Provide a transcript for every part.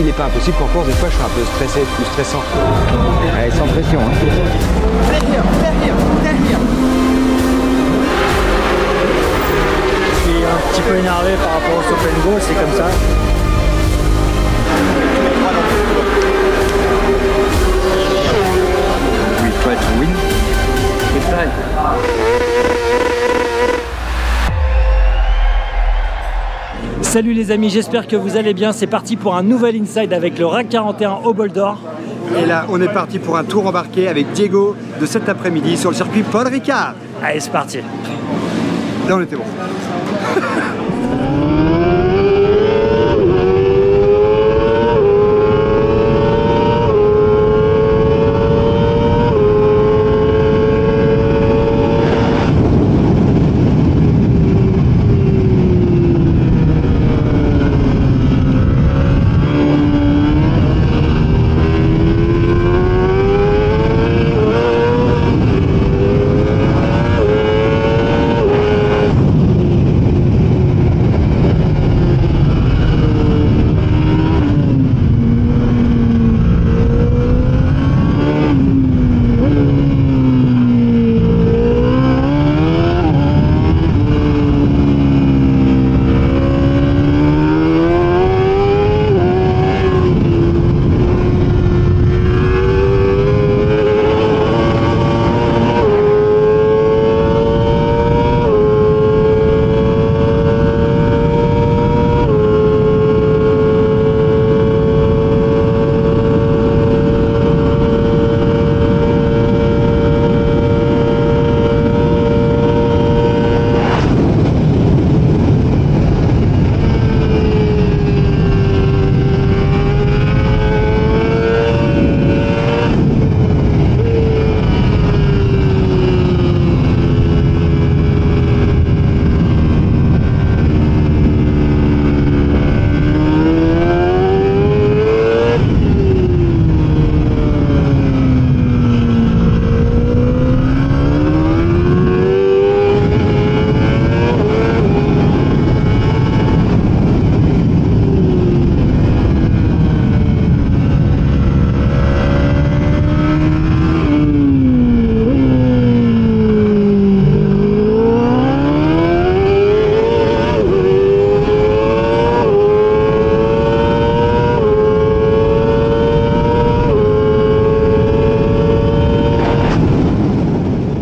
il n'est pas impossible qu'en course, des fois, je suis un peu stressé, plus stressant. Allez, sans pression. Hein. Je suis un petit peu énervé par rapport au stop and go, c'est comme ça. We try to win. We try. Salut les amis, j'espère que vous allez bien. C'est parti pour un nouvel Inside avec le RAC 41 au Bol d'Or. Et là, on est parti pour un tour embarqué avec Diego de cet après-midi sur le circuit Paul Ricard. Allez, c'est parti. Là, on était bon.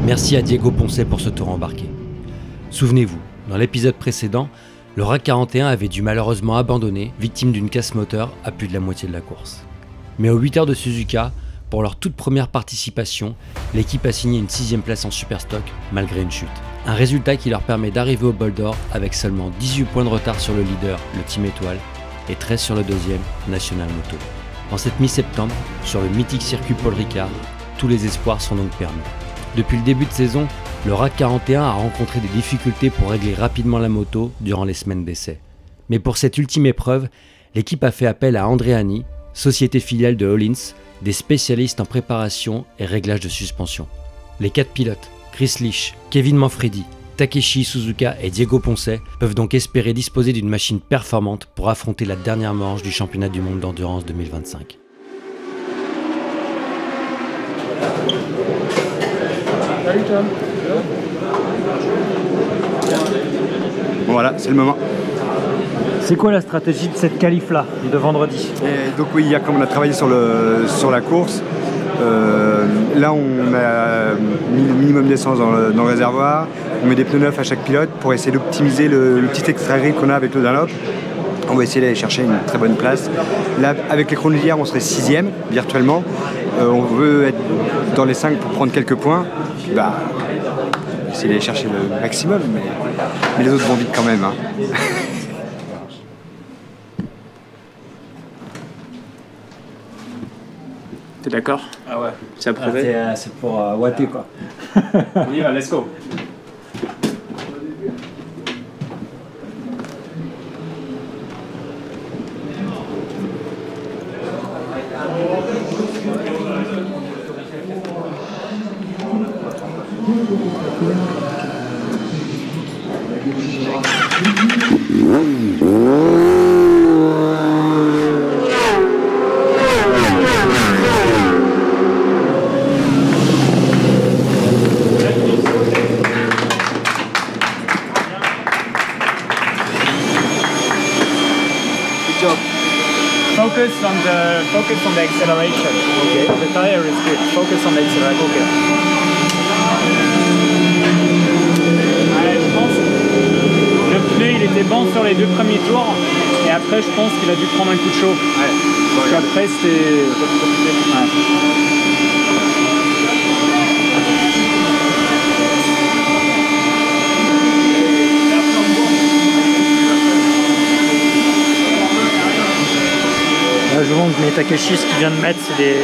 Merci à Diego Poncet pour ce tour embarqué. Souvenez-vous, dans l'épisode précédent, le RAC 41 avait dû malheureusement abandonner, victime d'une casse moteur à plus de la moitié de la course. Mais aux 8 heures de Suzuka, pour leur toute première participation, l'équipe a signé une 6ème place en Superstock, malgré une chute. Un résultat qui leur permet d'arriver au Bol d'Or avec seulement 18 points de retard sur le leader, le Team Étoile, et 13 sur le deuxième, National Moto. En cette mi-septembre, sur le mythique circuit Paul Ricard, tous les espoirs sont donc permis. Depuis le début de saison, le RAC 41 a rencontré des difficultés pour régler rapidement la moto durant les semaines d'essai. Mais pour cette ultime épreuve, l'équipe a fait appel à Andreani, société filiale de Hollins, des spécialistes en préparation et réglage de suspension. Les 4 pilotes, Chris Lisch, Kevin Manfredi, Takeshi Suzuka et Diego Poncet peuvent donc espérer disposer d'une machine performante pour affronter la dernière manche du championnat du monde d'endurance 2025. Salut Tom. Bon, voilà, c'est le moment. C'est quoi la stratégie de cette qualif là, de vendredi? Et donc oui, comme on a travaillé sur la course, là on a mis le minimum d'essence dans le réservoir, on met des pneus neufs à chaque pilote pour essayer d'optimiser le petit extra grip qu'on a avec le Dunlop. On va essayer d'aller chercher une très bonne place. Là, avec les chronos d'hier, on serait 6ème virtuellement. On veut être dans les 5 pour prendre quelques points. Puis essayer d'aller chercher le maximum, mais les autres vont vite quand même. Hein. T'es d'accord? Ah ouais. C'est approuvé? C'est pour watter quoi. On y va, let's go. job. Focus on the acceleration. Okay. The tire is good. Focus on the acceleration. Okay. Je pense que le pneu il était bon sur les 2 premiers tours et après je pense qu'il a dû prendre un coup de chaud. Ouais. Parce qu'après c'était... Ouais. Là, je vous montre, mais Takeshi, ce qu'il vient de mettre, c'est des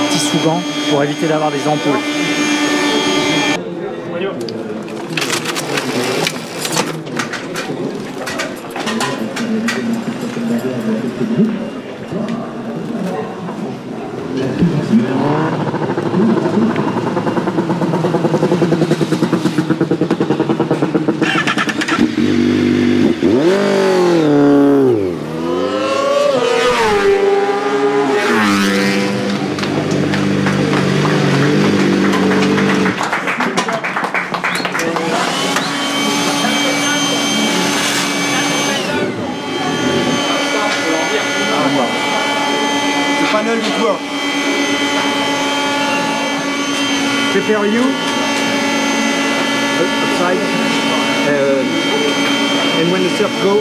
petits sous-gants pour éviter d'avoir des ampoules. Panel du tour. Prepare you upside, and when the surf go,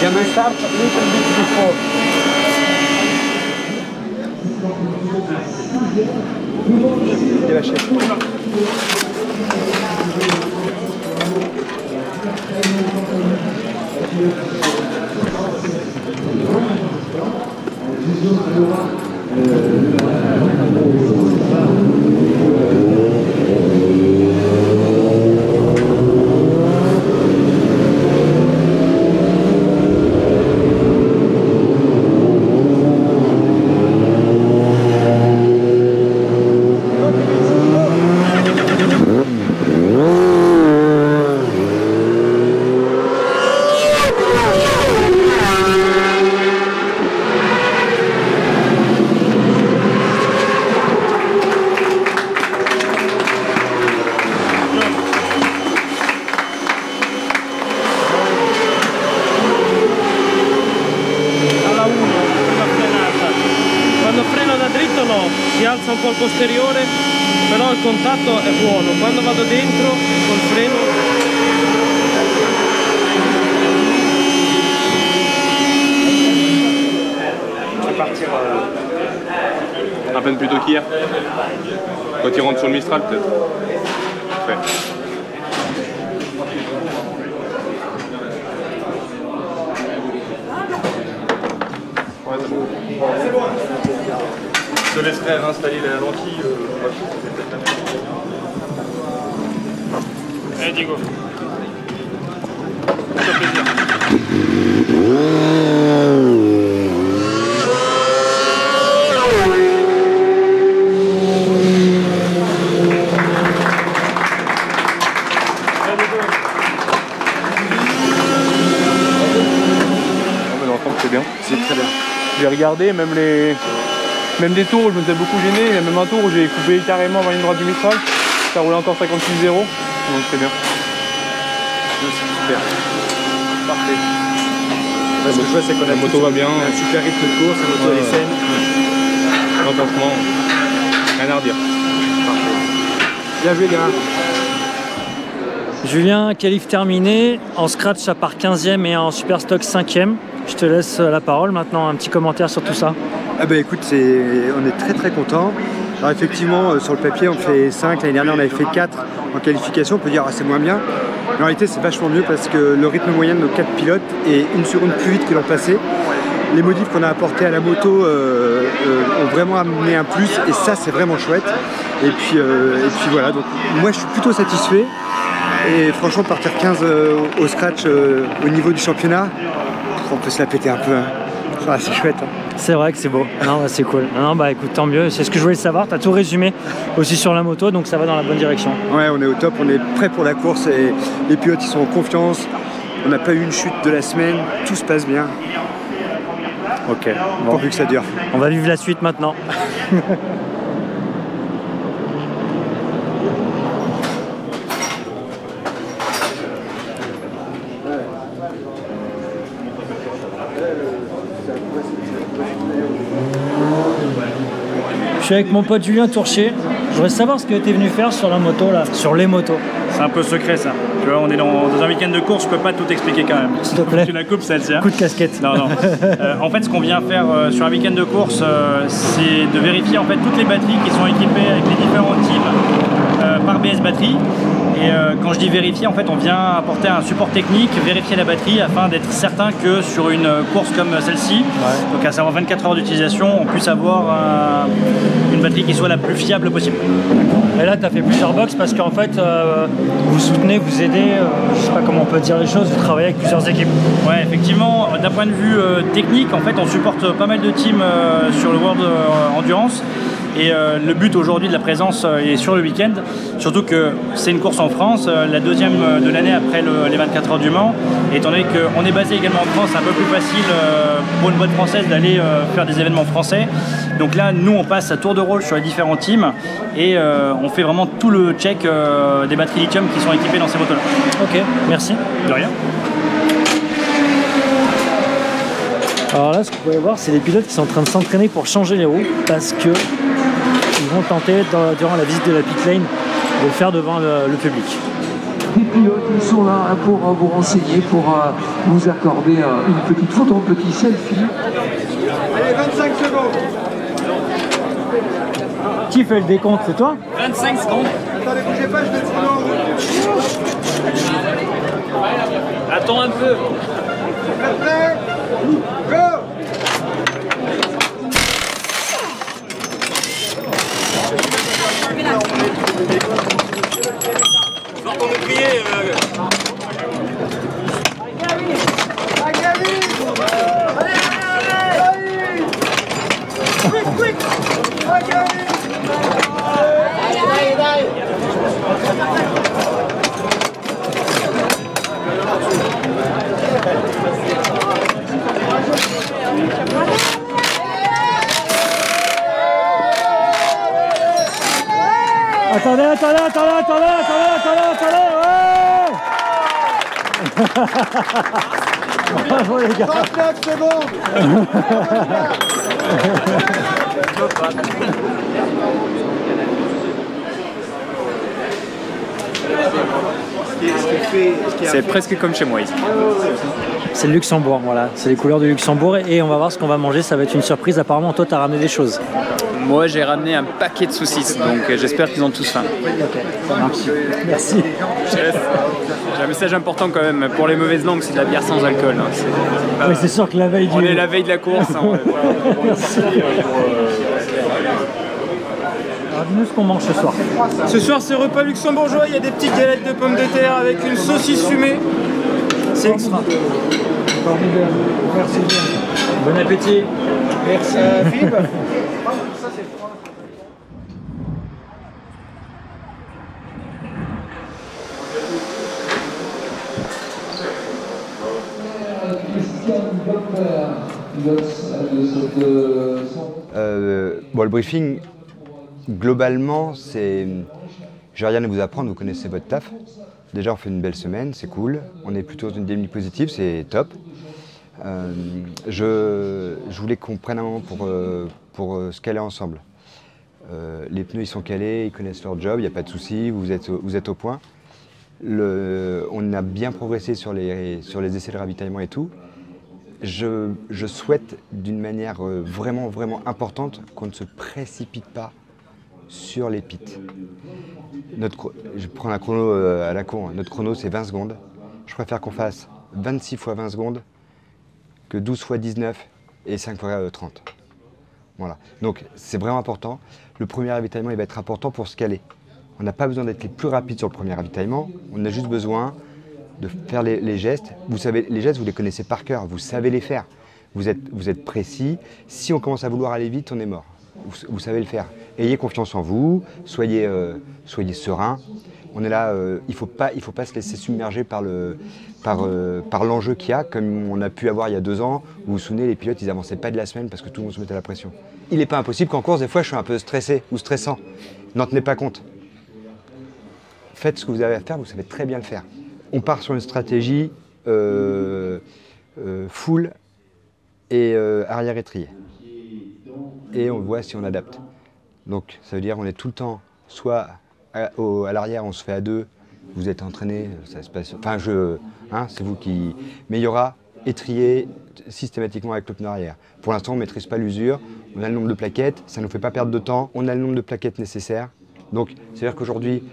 gamin start a little bit before. Délâchez. Si alza un po' il posteriore, però il contatto è buono. Quando vado dentro col freno Je vais partir à peine plus tôt qu'hier. Quand il rentre sur le Mistral peut-être. Ouais. C'est bon. Je te laisserai réinstaller la lentille. Allez Diego. Ça fait plaisir. C'est bien. C'est très bien. J'ai regardé même des tours où je me suis beaucoup gêné, il y a même un tour où j'ai coupé carrément dans la ligne droite du Mistral, ça roulait encore 56-0, donc c'est bien. C'est super. Parfait. Ce que je vois, c'est qu'on a la moto va bien, un super rythme de course, la moto elle est saine. Non, franchement, rien à redire. Parfait. Bien joué, gars. Julien, qualif terminé. En scratch, ça part 15e et en super stock 5e. Je te laisse la parole maintenant, un petit commentaire sur tout ça. Ah bah écoute, on est très très content. Alors effectivement, sur le papier, on fait 5. L'année dernière, on avait fait 4 en qualification. On peut dire, ah, c'est moins bien. Mais en réalité, c'est vachement mieux parce que le rythme moyen de nos 4 pilotes est 1 seconde plus vite que l'an passé. Les modifs qu'on a apportés à la moto ont vraiment amené un plus et ça, c'est vraiment chouette. Et puis voilà, donc moi, je suis plutôt satisfait. Et franchement, partir 15 au scratch au niveau du championnat, on peut se la péter un peu. Hein. Ah, c'est chouette. Hein. C'est vrai que c'est beau. Non, bah, c'est cool. Non, bah écoute, tant mieux. C'est ce que je voulais savoir. Tu as tout résumé aussi sur la moto, donc ça va dans la bonne direction. Ouais, on est au top. On est prêt pour la course et les pilotes ils sont en confiance. On n'a pas eu une chute de la semaine. Tout se passe bien. Ok. Bon. Pourvu que ça dure. On va vivre la suite maintenant. Je suis avec mon pote Julien Tourchier. Je voudrais savoir ce que tu es venu faire sur la moto là, sur les motos. C'est un peu secret ça. Tu vois, on est dans un week-end de course, je peux pas tout expliquer quand même. S'il te plaît. Tu la coupes celle-ci. Hein. Coup de casquette. Non, non. En fait, ce qu'on vient faire sur un week-end de course, c'est de vérifier en fait toutes les batteries qui sont équipées avec les différents teams par BS Batterie. Et quand je dis vérifier, en fait, on vient apporter un support technique, vérifier la batterie afin d'être certain que sur une course comme celle-ci, donc à savoir 24 heures d'utilisation, on puisse avoir une batterie qui soit la plus fiable possible. Et là, tu as fait plusieurs box parce qu'en fait, vous soutenez, vous aidez, je sais pas comment on peut dire les choses, vous travaillez avec plusieurs équipes. Ouais, effectivement, d'un point de vue technique, en fait, on supporte pas mal de teams sur le World Endurance. Et le but aujourd'hui de la présence est sur le week-end, surtout que c'est une course en France, la deuxième de l'année après les 24 heures du Mans. Et étant donné qu'on est basé également en France, c'est un peu plus facile pour une boîte française d'aller faire des événements français. Donc là, nous, on passe à tour de rôle sur les différents teams et on fait vraiment tout le check des batteries lithium qui sont équipées dans ces motos-là. Ok, merci. De rien. Alors là, ce que vous pouvez voir, c'est les pilotes qui sont en train de s'entraîner pour changer les roues parce que ils vont tenter, durant la visite de la pit lane, de le faire devant le public. Les pilotes, ils sont là pour vous renseigner, pour vous accorder une petite photo, un petit selfie. Allez, 25 secondes. Qui fait le décompte, c'est toi? 25 secondes. Attendez, bougez pas, je vais être en haut. Attends un peu. Prêt? Go! On peut crier. Attendez, ouais. Bravo les gars. 39 secondes. C'est presque comme chez moi ici. C'est le Luxembourg, voilà. C'est les couleurs du Luxembourg et on va voir ce qu'on va manger. Ça va être une surprise. Apparemment, toi, tu as ramené des choses. Moi, j'ai ramené un paquet de saucisses, donc j'espère qu'ils ont tous faim. Ok, ça marche. Merci. Chef, j'ai un message important quand même. Pour les mauvaises langues, c'est de la bière sans alcool. Hein. Oui, c'est sûr que la veille On est la veille de la course. Hein, Alors, dis-nous ce qu'on mange ce soir. Ce soir, c'est repas luxembourgeois. Il y a des petites galettes de pommes de terre avec une saucisse fumée. C'est extra. Merci bien. Bon appétit. Merci. Philippe. Bon, le briefing, globalement, c'est... Je vais rien à vous apprendre, vous connaissez votre taf. Déjà, on fait une belle semaine, c'est cool. On est plutôt dans une dynamique positive, c'est top. Je voulais qu'on prenne un moment pour se caler ensemble. Les pneus, ils sont calés, ils connaissent leur job, il n'y a pas de souci, vous êtes au point. On a bien progressé sur les essais de ravitaillement et tout. Je souhaite d'une manière vraiment importante qu'on ne se précipite pas sur les pits. Je prends un chrono à la con, notre chrono c'est 20 secondes. Je préfère qu'on fasse 26 fois 20 secondes que 12 fois 19 et 5 fois 30. Voilà, donc c'est vraiment important. Le premier ravitaillement il va être important pour se caler. On n'a pas besoin d'être les plus rapides sur le premier ravitaillement, on a juste besoin de faire les gestes. Vous savez, les gestes, vous les connaissez par cœur, vous savez les faire. Vous êtes précis. Si on commence à vouloir aller vite, on est mort. Vous savez le faire. Ayez confiance en vous, soyez serein. On est là, il faut pas se laisser submerger par l'enjeu qu'il y a, comme on a pu avoir il y a 2 ans. Vous vous souvenez, les pilotes, ils n'avançaient pas de la semaine parce que tout le monde se mettait à la pression. Il n'est pas impossible qu'en course, des fois, je suis un peu stressé ou stressant. N'en tenez pas compte. Faites ce que vous avez à faire, vous savez très bien le faire. On part sur une stratégie full et arrière étrier. Et on voit si on adapte. Donc ça veut dire qu'on est tout le temps, soit à l'arrière on se fait à deux, vous êtes entraîné, ça se passe. Enfin c'est vous qui. Mais il y aura étrier systématiquement avec le pneu arrière. Pour l'instant on ne maîtrise pas l'usure, on a le nombre de plaquettes, ça ne nous fait pas perdre de temps, on a le nombre de plaquettes nécessaires. Donc c'est-à-dire qu'aujourd'hui,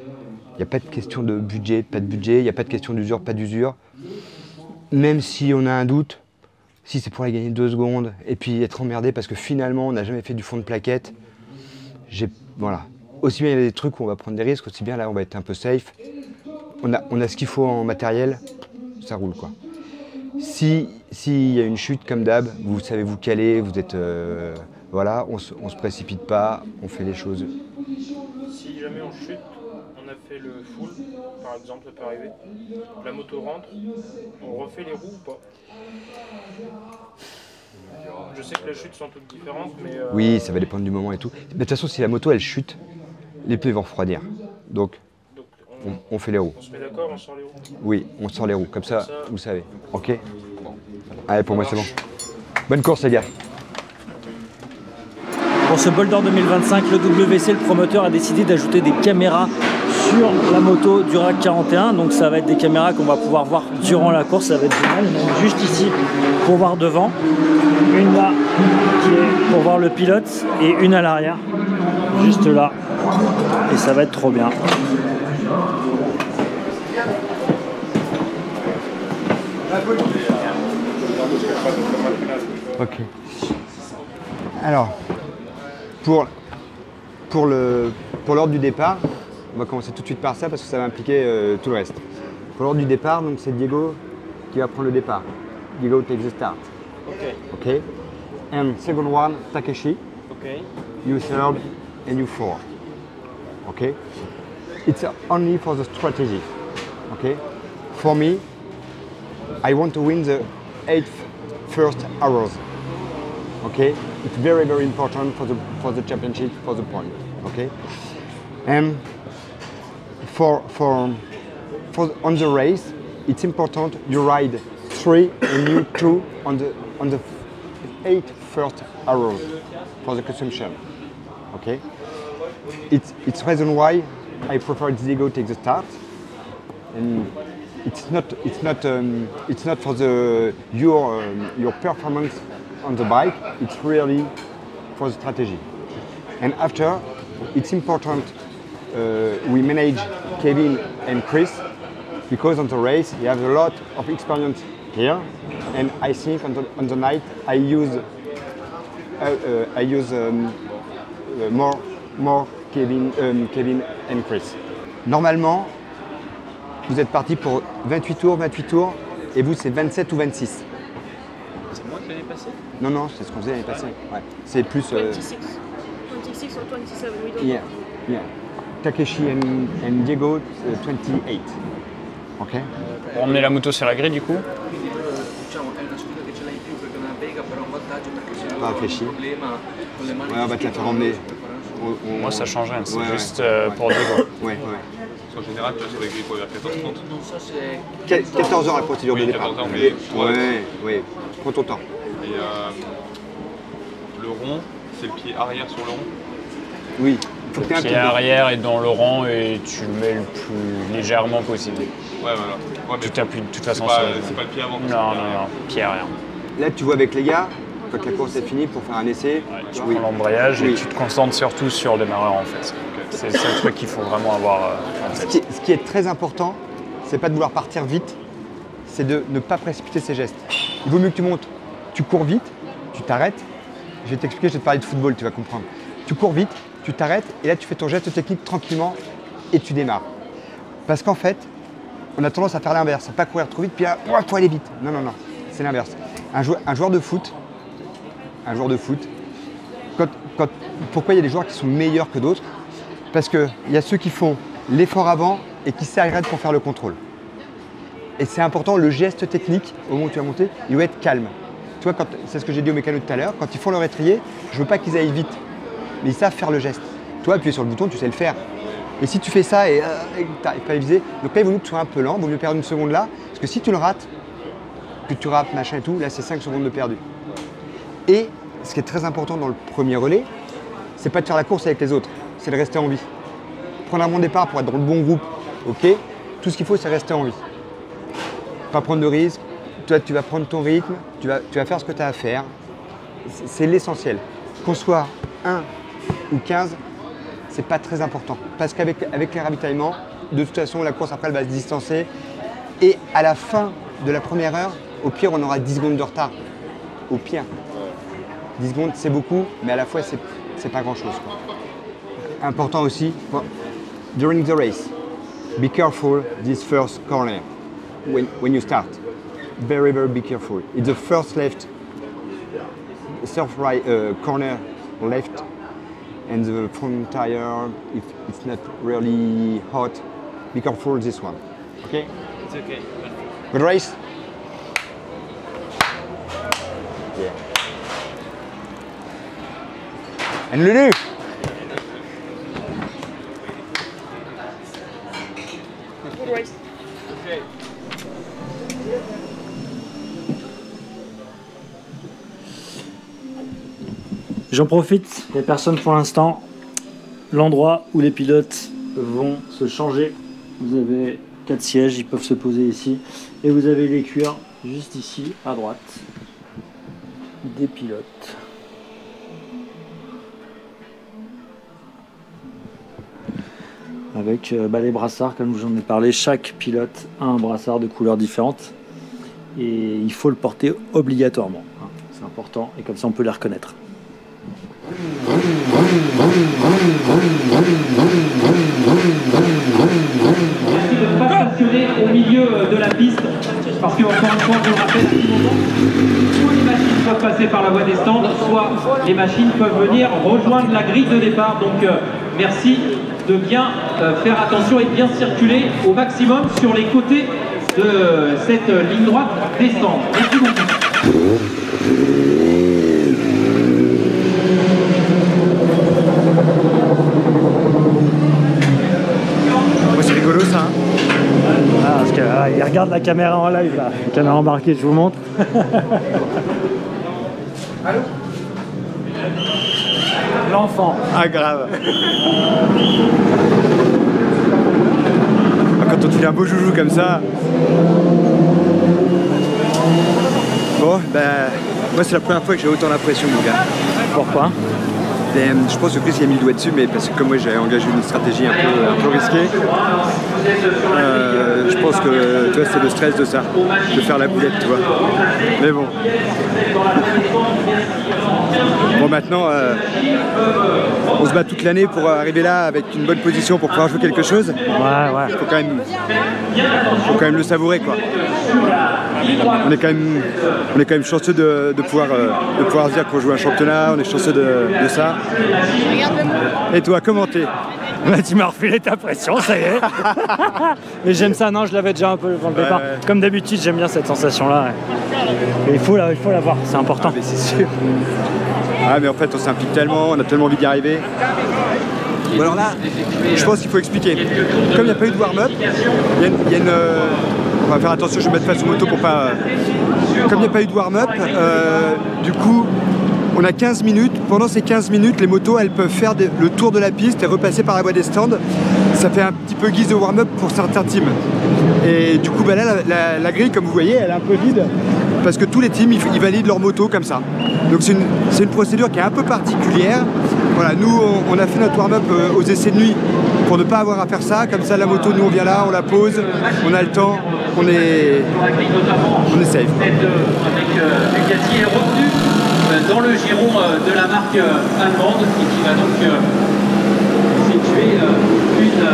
il n'y a pas de question de budget, pas de budget, il n'y a pas de question d'usure, pas d'usure. Même si on a un doute, si c'est pour aller gagner 2 secondes et puis être emmerdé parce que finalement on n'a jamais fait du fond de plaquette, voilà. Aussi bien il y a des trucs où on va prendre des risques, aussi bien là on va être un peu safe. On a ce qu'il faut en matériel, ça roule quoi. S'il y a une chute comme d'hab, vous savez vous caler, vous êtes voilà, on se précipite pas, on fait les choses. Si jamais on chute, on a fait le full, par exemple, ça peut arriver. La moto rentre, on refait les roues ou pas? Je sais que les chutes sont toutes différentes, mais... Oui, ça va dépendre du moment et tout. Mais de toute façon, si la moto elle chute, les pneus vont refroidir. Donc on fait les roues. On se met d'accord, on sort les roues? Oui, on sort les roues, comme ça, vous savez. Ok. Allez, pour moi c'est bon. Bonne course les gars. Pour ce Boulder 2025, le WC, le promoteur a décidé d'ajouter des caméras sur la moto du RAC 41. Donc ça va être des caméras qu'on va pouvoir voir durant la course, ça va être génial. Donc, juste ici pour voir devant, une là qui est pour voir le pilote et une à l'arrière, juste là. Et ça va être trop bien. Ok. Alors, pour l'ordre du départ, on va commencer tout de suite par ça parce que ça va impliquer tout le reste. Pour l'ordre du départ, donc c'est Diego qui va prendre le départ. Diego takes the start. Okay. And second one, Takeshi. Okay. You third and you fourth. Okay. It's only for the strategy. Okay. For me, I want to win the 8 first hours. Okay. It's very very important for the championship, for the point. Okay. And on the race, it's important you ride 3 and you 2 on the 8 first hours for the consumption. Okay. It's reason why I prefer Diego take the start, and it's not for your performance on the bike. It's really for the strategy. And after, it's important we manage Kevin and Chris because on the race you have a lot of experience here, and I think on the night I use more Kevin and Chris. Normalement, vous êtes parti pour 28 tours, et vous c'est 27 ou 26. C'est moi qui l'année passée? Non, c'est ce qu'on faisait l'année passée. Ouais. C'est plus... 26 or 27, we don't know. Yeah. Takeshi and Diego, 28. Ok. Pour emmener la moto sur la grille du coup. Pas réfléchi. Ouais, on va te la faire emmener. Moi ça change rien, c'est juste pour Diego. Ouais. En général, tu vas sur les grilles pour vers 14h30. 14h la procédure de départ. 14h, mais... Ouais. Prends ton temps. Et le rond, c'est le pied arrière sur le rond? Oui. Le pied arrière est dans le rang et tu le mets le plus légèrement possible. Ouais, voilà. Ouais, tu t'appuies de toute façon sur... sur... C'est pas le pied avant. Non, pied arrière. Là, tu vois avec les gars, quand la course est finie, pour faire un essai... Ouais, tu prends l'embrayage et tu te concentres surtout sur le démarreur en fait. C'est le seul truc qu'il faut vraiment avoir en tête. Ce qui est très important, c'est pas de vouloir partir vite, c'est de ne pas précipiter ses gestes. Il vaut mieux que tu montes, tu cours vite, tu t'arrêtes. Je vais t'expliquer, je vais te parler de football, tu vas comprendre. Tu cours vite, tu t'arrêtes et là tu fais ton geste technique tranquillement et tu démarres. Parce qu'en fait, on a tendance à faire l'inverse, à pas courir trop vite, puis là, il faut aller vite. Non, c'est l'inverse. Un joueur de foot, pourquoi il y a des joueurs qui sont meilleurs que d'autres? Parce qu'il y a ceux qui font l'effort avant et qui s'arrêtent pour faire le contrôle. Et c'est important, le geste technique, au moment où tu vas monter, il doit être calme. Tu vois, c'est ce que j'ai dit aux mécanos tout à l'heure, quand ils font leur étrier, je veux pas qu'ils aillent vite, mais ils savent faire le geste. Toi, appuyer sur le bouton, tu sais le faire. Et si tu fais ça et tu n'arrives pas à viser, donc là, il vaut mieux que tu sois un peu lent, il vaut mieux perdre une seconde là, parce que si tu le rates, que tu rates, machin et tout, là, c'est 5 secondes de perdu. Et ce qui est très important dans le premier relais, c'est pas de faire la course avec les autres, c'est de rester en vie. Prendre un bon départ pour être dans le bon groupe, ok. Tout ce qu'il faut, c'est rester en vie. Pas prendre de risques. Toi, tu vas prendre ton rythme, tu vas faire ce que tu as à faire. C'est l'essentiel. Qu'on soit 1 ou 15, c'est pas très important. Parce qu'avec les ravitaillements, de toute façon, la course après, elle va se distancer. Et à la fin de la première heure, au pire, on aura 10 secondes de retard. Au pire. 10 secondes, c'est beaucoup, mais à la fois, c'est pas grand-chose. Important aussi, during the race, be careful this first corner when you start. Very, very be careful. It's the first left, right corner left, and the front tire, if it's not really hot, be careful this one. Okay? It's okay. Good race. Yeah. And Lulu. Good race. Okay. J'en profite, il n'y a personne pour l'instant. L'endroit où les pilotes vont se changer. Vous avez 4 sièges, ils peuvent se poser ici. Et vous avez les cuirs juste ici, à droite, des pilotes. Avec les brassards, comme j'en ai parlé, chaque pilote a un brassard de couleurs différentes. Et il faut le porter obligatoirement. C'est important, et comme ça on peut les reconnaître. Merci de ne pas stationner au milieu de la piste, parce que encore une fois, je le rappelle à tout moment, soit les machines peuvent passer par la voie des stands, soit les machines peuvent venir rejoindre la grille de départ. Donc merci de bien faire attention et de bien circuler au maximum sur les côtés de cette ligne droite des stands. Merci beaucoup. C'est rigolo ça. Parce qu'il regarde la caméra en live là, la caméra embarquée, je vous montre. Allô? L'enfant. Ah grave. Quand on te fait un beau joujou comme ça. Bon, ben, moi c'est la première fois que j'ai autant l'impression mon gars. Pourquoi? Je pense que Chris il a mis le doigt dessus, mais parce que comme moi j'ai engagé une stratégie un peu risquée, je pense que tu vois, c'est le stress de ça, de faire la boulette, tu vois. Mais bon. Bon maintenant, on se bat toute l'année pour arriver là avec une bonne position pour pouvoir jouer quelque chose. Ouais. Faut quand même le savourer quoi. On est quand même chanceux de pouvoir se dire qu'on joue un championnat, on est chanceux de ça. Et toi, comment t'es? Tu m'as refilé ta pression, ça y est. Mais j'aime ça, non, je l'avais déjà un peu avant le départ. Ouais. Comme d'habitude, j'aime bien cette sensation-là. Et il faut l'avoir, c'est important. Mais c'est sûr. Ah mais en fait on s'implique tellement, on a tellement envie d'y arriver. Bon alors là, je pense qu'il faut expliquer. Comme il n'y a pas eu de warm-up, il y a une... on va faire attention, je vais mettre face aux motos pour pas... Comme il n'y a pas eu de warm-up, du coup, on a 15 minutes. Pendant ces 15 minutes, les motos, elles peuvent faire le tour de la piste et repasser par la voie des stands. Ça fait un petit peu guise de warm-up pour certains teams. Et du coup, bah là, la grille, comme vous voyez, elle est un peu vide. Parce que tous les teams, ils valident leur moto comme ça. Donc c'est une procédure qui est un peu particulière. Voilà, nous, on a fait notre warm-up aux essais de nuit pour ne pas avoir à faire ça. Comme ça, la moto, nous, on vient là, on la pose, on a le temps, on est safe. Avec Ducati est revenu dans le giron de la marque allemande et qui va donc effectuer une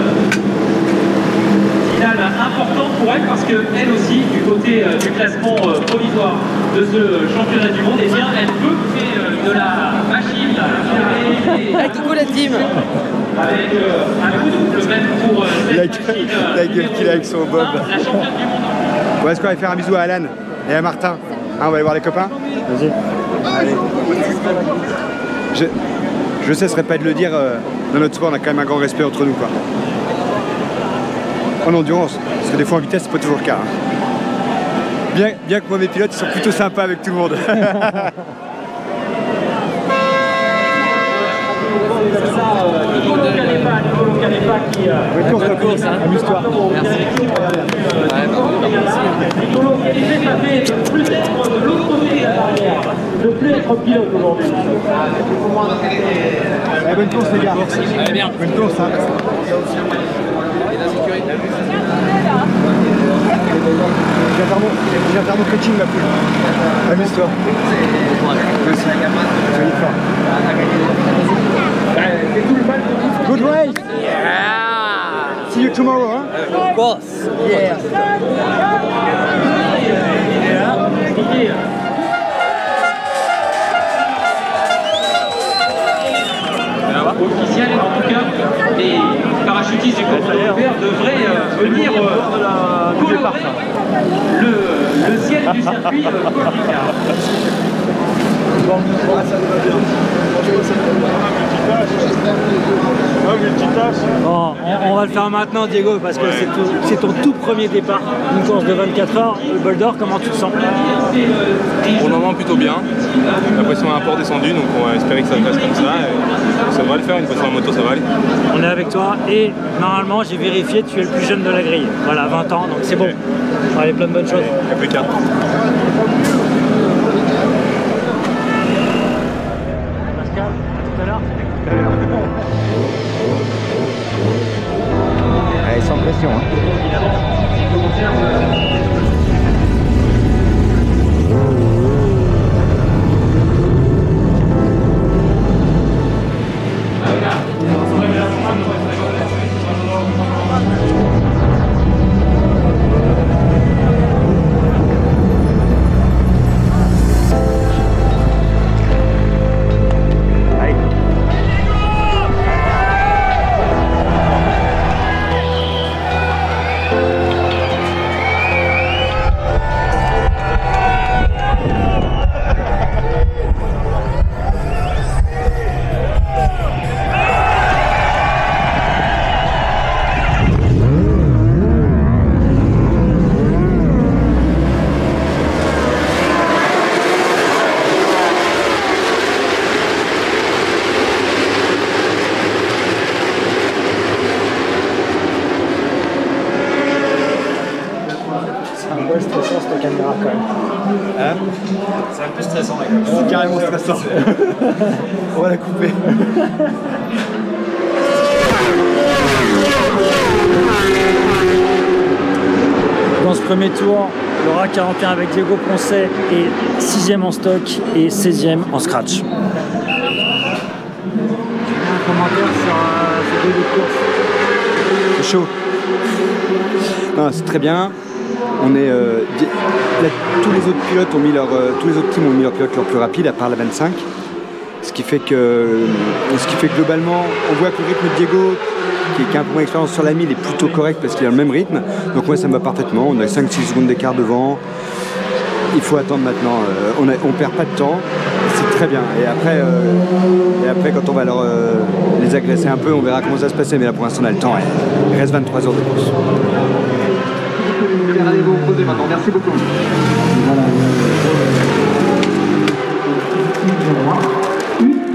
finale importante pour elle parce qu'elle aussi, du côté du classement provisoire de ce championnat du monde, eh bien, elle peut faire de la machine avec coucou la team avec un coup double même pour la gueule qu'il a avec son bob. La championne du monde. Bon, est-ce qu'on va faire un bisou à Alan et à Martin? On va aller voir les copains. Vas-y. Allez. Je cesserai pas de le dire, dans notre sport on a quand même un grand respect entre nous quoi. En endurance, parce que des fois en vitesse c'est pas toujours le cas. Bien que moi mes pilotes ils sont plutôt sympas avec tout le monde. Nicolo Canepa qui... Bonne course, hein. Amuse-toi. Merci. Nicolo Canepa, ça fait plus être de l'autre côté de la barrière, de plus être pilote aujourd'hui. Bonne course les gars. Allez bien. Bonne course. Hein. Je viens faire mon coaching ma poule. Amuse-toi. Merci. Joli fort. Good race. Yeah. See you tomorrow, hein? Of course. Yeah. Officiel, en tout cas, les parachutistes du groupe européen devraient venir colorer le ciel du circuit Colpicard. Bon, on va le faire maintenant, Diego, parce que c'est ton tout premier départ. Une course de 24 heures. Le bol d'or, comment tu te sens? Pour le moment, plutôt bien. La pression est un peu descendue, donc on va espérer que ça reste comme ça. Et ça va le faire, une fois sur la moto, ça va aller. On est avec toi et normalement, j'ai vérifié, tu es le plus jeune de la grille. Voilà, 20 ans, donc c'est bon. Allez, plein de bonnes choses. Il n'y a plus qu'un. Pascal, à tout à l'heure. Allez, sans pression. Hein. Stressant cette caméra quand même. Hein? C'est un peu stressant la caméra. C'est carrément stressant. On va la couper. Dans ce premier tour, le RAC 41 avec Diego Poncet est 6ème en stock et 16ème en scratch. Un commentaire sur ce début de course? C'est chaud. Non, c'est très bien. On est, là, tous les autres pilotes ont mis tous les autres teams ont mis leur pilote leur plus rapide à part la 25. Ce qui fait que globalement, on voit que le rythme de Diego, qui a un peu moins d'expérience sur la 1000, est plutôt correct parce qu'il a le même rythme. Donc moi ça me va parfaitement. On a 5-6 secondes d'écart devant. Il faut attendre maintenant. On perd pas de temps. C'est très bien. Et après quand on va les agresser un peu, on verra comment ça se passer. Mais là pour l'instant on a le temps. Il reste 23 heures de course. Allez-vous poser maintenant, merci beaucoup. Voilà.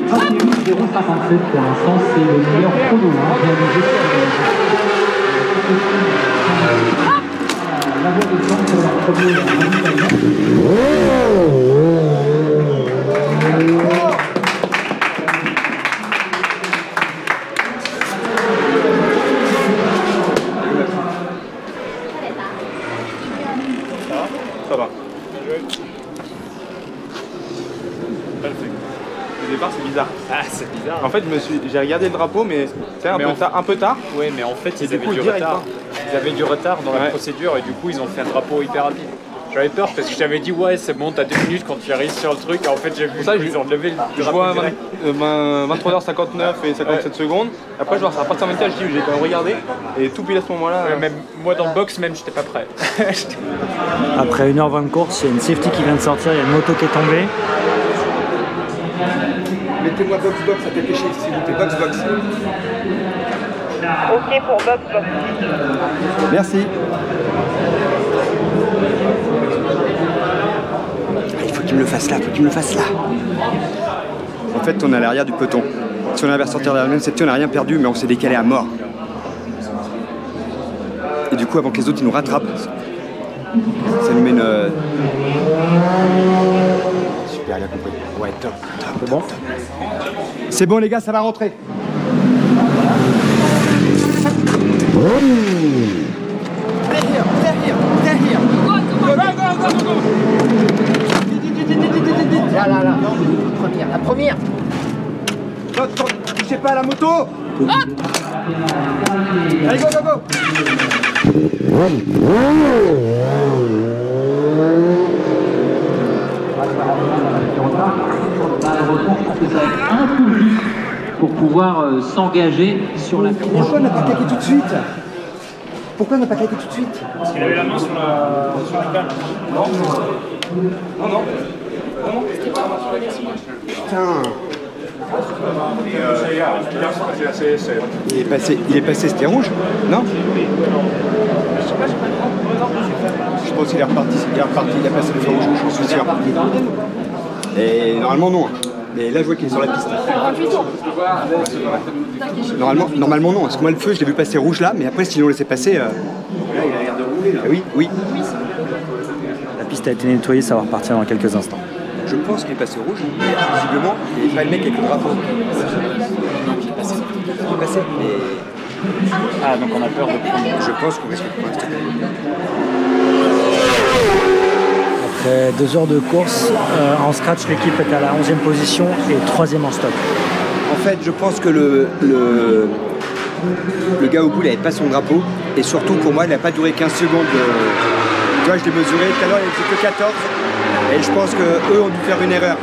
21,057 pour l'instant, c'est le meilleur chrono réalisé sur la voie de temps pour leur premier. Ça va. Le départ c'est bizarre. Ah c'est bizarre. En fait j'ai regardé le drapeau mais c'est un peu tard. Oui mais en fait ils avaient du direct, retard. Ils avaient du retard dans la procédure et du coup ils ont fait un drapeau hyper rapide. J'avais peur parce que je t'avais dit ouais c'est bon t'as 2 minutes quand tu arrives sur le truc et en fait j'ai vu qu'ils ont levé le je vois 23h59 et 57 secondes. Après je vois ça va pas s'arrêter, j'ai quand même regardé et tout pile à ce moment-là. Même moi dans le box même j'étais pas prêt. Après 1h20 de course, il y a une safety qui vient de sortir, il y a une moto qui est tombée. Mettez-moi box-box à dépêcher, s'il vous plaît, box-box. Ok pour box-box. Merci. Il faut qu'il me le fasse là, En fait, on est à l'arrière du peloton. Si on avait à sortir de la même safety, on n'a rien perdu, mais on s'est décalé à mort. Et du coup, avant que les autres ils nous rattrapent, ça nous mène. Super, il a compris. Ouais, top. C'est bon. C'est bon, les gars, ça va rentrer. Là. La première. Touchez pas à la moto. Allez, go. Pour pouvoir s'engager sur la finale. Pourquoi on n'a pas claqué tout de suite? Pourquoi on n'a pas claqué tout de suite? Parce qu'il avait la main sur le câble. Non. Putain. Il est passé, c'était rouge? Non? Je pense qu'il est reparti, il a passé le feu rouge, j'en suis sûr. Et normalement non. Mais là je vois qu'il est sur la piste. Normalement non, parce que moi le feu je l'ai vu passer rouge là, mais après s'ils l'ont laissé passer... Là il a l'air de rouler là. Oui. La piste a été nettoyée, ça va repartir dans quelques instants. Je pense qu'il est passé rouge, mais visiblement il n'est pas le mec avec le drapeau. Il est passé, mais... Ah, donc on a peur de prendre. Je pense qu'on risque de prendre un stop. Après 2 heures de course, en scratch, l'équipe est à la 11e position et 3e en stock. En fait, je pense que le gars au bout, il n'avait pas son drapeau. Et surtout, pour moi, il n'a pas duré 15 secondes. Tu vois, je l'ai mesuré. Tout à l'heure, il faisait que 14. Et je pense qu'eux ont dû faire une erreur.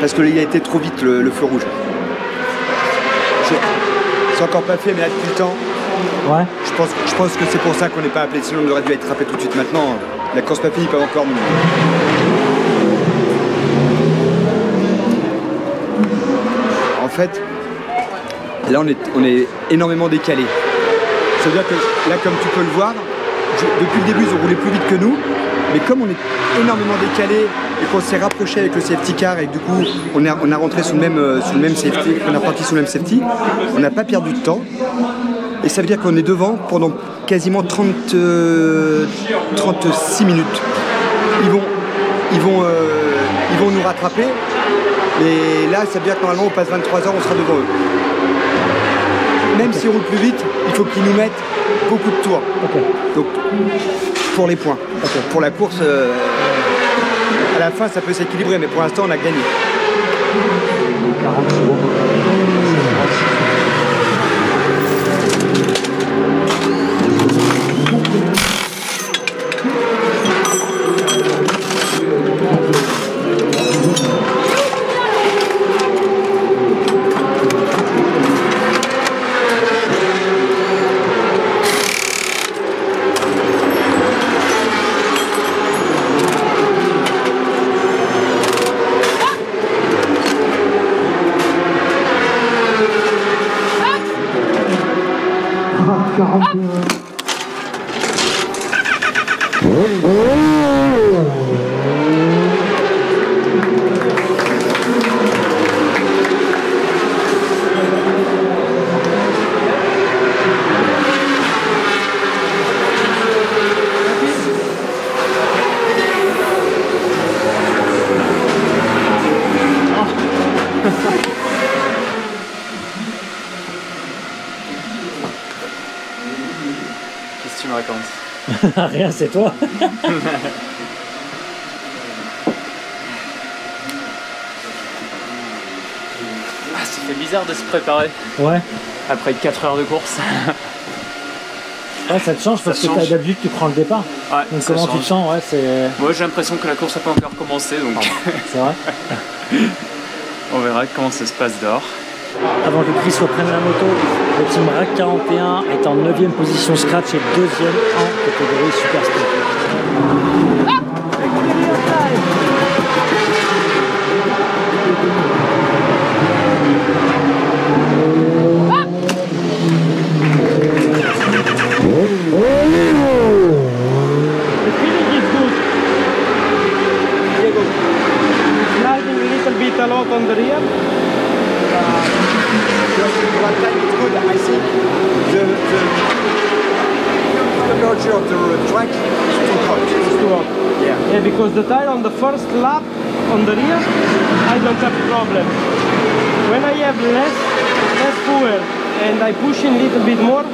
Parce qu'il a été trop vite, le feu rouge. C'est encore pas fait, mais là, depuis le temps. Ouais. Je pense que c'est pour ça qu'on n'est pas appelé. Sinon, on aurait dû être rappelé tout de suite maintenant. La course pas finie, pas encore. En fait, là, on est énormément décalé. C'est-à-dire que là, comme tu peux le voir, depuis le début, ils ont roulé plus vite que nous. Mais comme on est énormément décalé et qu'on s'est rapproché avec le safety car et que du coup on a rentré sous le même safety, on a parti sous le même safety, on n'a pas perdu de temps. Et ça veut dire qu'on est devant pendant quasiment 36 minutes. Ils vont nous rattraper. Et là, ça veut dire que normalement on passe 23 heures, on sera devant eux. Même s'ils roulent plus vite, il faut qu'ils nous mettent beaucoup de tours. Okay. Donc, pour les points. Okay. Pour la course, à la fin, ça peut s'équilibrer, mais pour l'instant, on a gagné. 40 secondes. Qu'est-ce que tu me racontes? Rien, c'est toi. Ça fait bizarre de se préparer. Ouais. Après 4 heures de course. Ouais, ça te change parce que d'habitude tu prends le départ. Ouais, donc comment tu te sens? Ouais, c'est... Moi j'ai l'impression que la course n'a pas encore commencé, donc... C'est vrai. On verra comment ça se passe dehors. Avant que Chris reprenne la moto, le team RAC 41 est en 9e position scratch et 2e en catégorie Super Stock. Sliding a little bit a lot on the rear. What time is good, I think the temperature of the track is too hot. It's too hot. Yeah. Because the tire on the first lap on the rear, I don't have problem. When I have less fuel and I push in a little bit more,